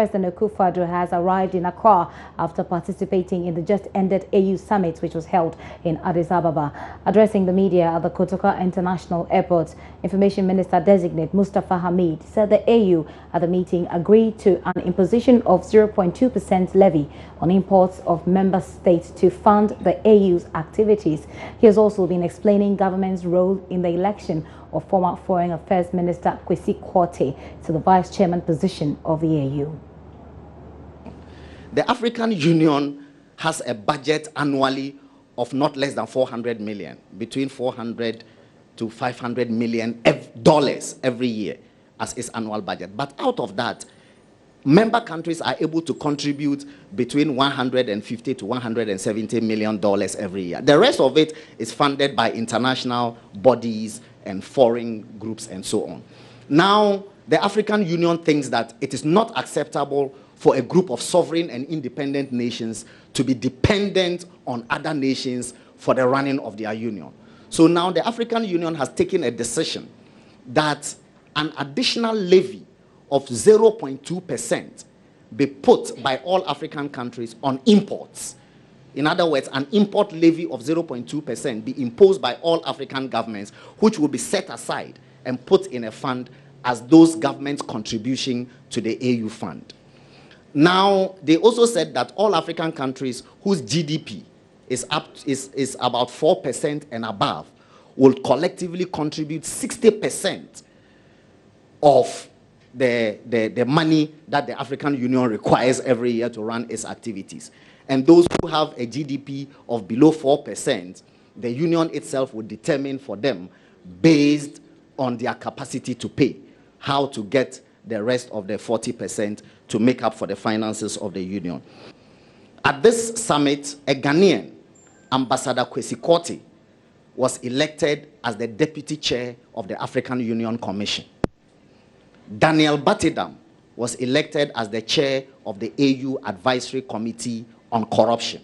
President Akufo-Addo has arrived in Accra after participating in the just-ended AU summit, which was held in Addis Ababa. Addressing the media at the Kotoka International Airport, Information Minister-designate Mustafa Hamid said the AU at the meeting agreed to an imposition of 0.2% levy on imports of member states to fund the AU's activities. He has also been explaining government's role in the election of former Foreign Affairs Minister Kwesi Kwartey to the Vice Chairman position of the AU. The African Union has a budget annually of not less than 400 million, between 400 to 500 million dollars every year as its annual budget. But out of that, member countries are able to contribute between 150 to 170 million dollars every year. The rest of it is funded by international bodies and foreign groups and so on. Now, the African Union thinks that it is not acceptable for a group of sovereign and independent nations to be dependent on other nations for the running of their union. So now the African Union has taken a decision that an additional levy of 0.2% be put by all African countries on imports. In other words, an import levy of 0.2% be imposed by all African governments, which will be set aside and put in a fund as those governments' contribution to the AU fund. Now, they also said that all African countries whose GDP is about 4% and above will collectively contribute 60% of the money that the African Union requires every year to run its activities. And those who have a GDP of below 4%, the union itself would determine for them, based on their capacity to pay, how to get the rest of the 40% to make up for the finances of the union. At this summit, a Ghanaian, Ambassador Kwesi Kwartey, was elected as the deputy chair of the African Union Commission. Daniel Batidam was elected as the chair of the AU Advisory Committee on Corruption.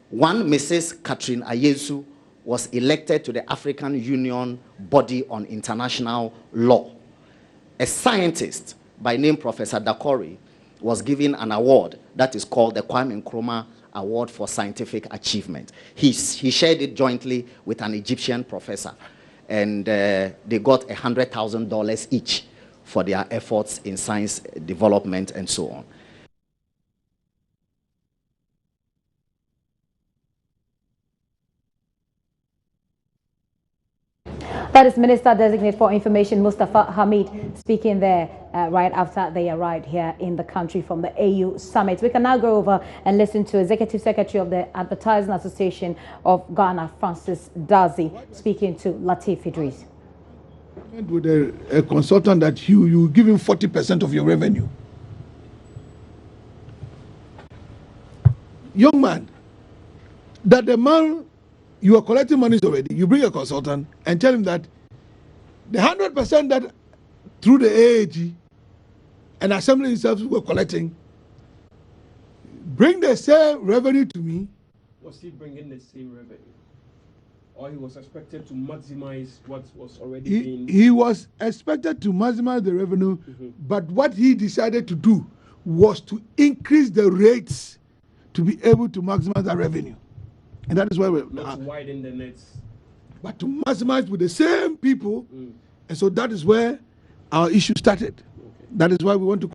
One Mrs. Catherine Ayesu was elected to the African Union Body on International Law. A scientist by name Professor Dakori was given an award that is called the Kwame Nkrumah Award for Scientific Achievement. He shared it jointly with an Egyptian professor, and they got $100,000 each for their efforts in science development and so on. That is Minister-designate for Information Mustafa Hamid speaking there right after they arrived here in the country from the AU summit. We can now go over and listen to Executive Secretary of the Advertising Association of Ghana, Francis Dazi, speaking to Latif Idris. With a consultant that you give him 40% of your revenue. Young man, that the man you are collecting monies already, you bring a consultant and tell him that the 100% that through the AAG and assembly themselves were collecting, bring the same revenue to me. Was he bringing the same revenue? Or he was expected to maximize what was already being... He was expected to maximize the revenue, but what he decided to do was to increase the rates to be able to maximize the revenue. And that is why we're... Not to widen the nets. But to maximize with the same people. And so that is where our issue started. Okay. That is why we want to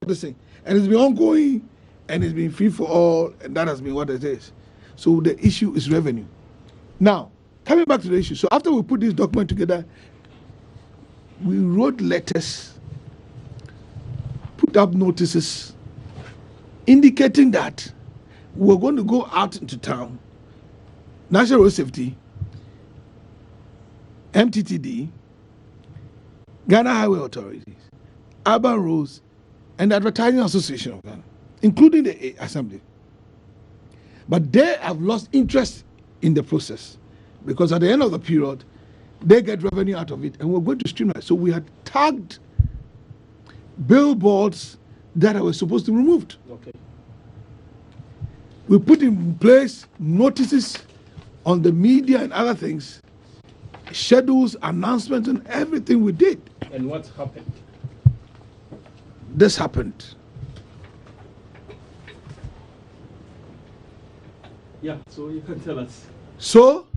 this thing. And it's been ongoing, and it's been free for all, and that has been what it is. So the issue is revenue. Now, coming back to the issue. So after we put this document together, we wrote letters, put up notices, indicating that we're going to go out into town, National Road Safety, MTTD, Ghana Highway Authorities, Urban Roads, and the Advertising Association of Ghana, including the Assembly. But they have lost interest in the process because at the end of the period, they get revenue out of it, and we're going to streamline. So we had tagged billboards that were supposed to be removed. Okay. We put in place notices on the media and other things, schedules, announcements, and everything we did. And what happened? This happened. Yeah, so you can tell us. So,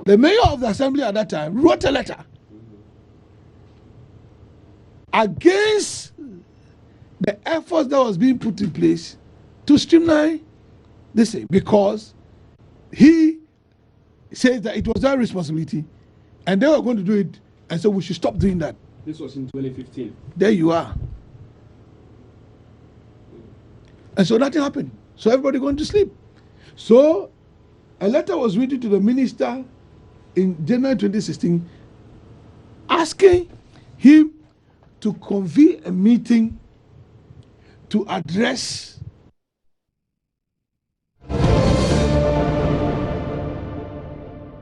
the mayor of the assembly at that time wrote a letter against the efforts that was being put in place to streamline this thing, because he says that it was their responsibility and they were going to do it, and so we should stop doing that. This was in 2015. There you are. And so nothing happened. So everybody going to sleep. So a letter was written to the minister in January 2016 asking him to convene a meeting to address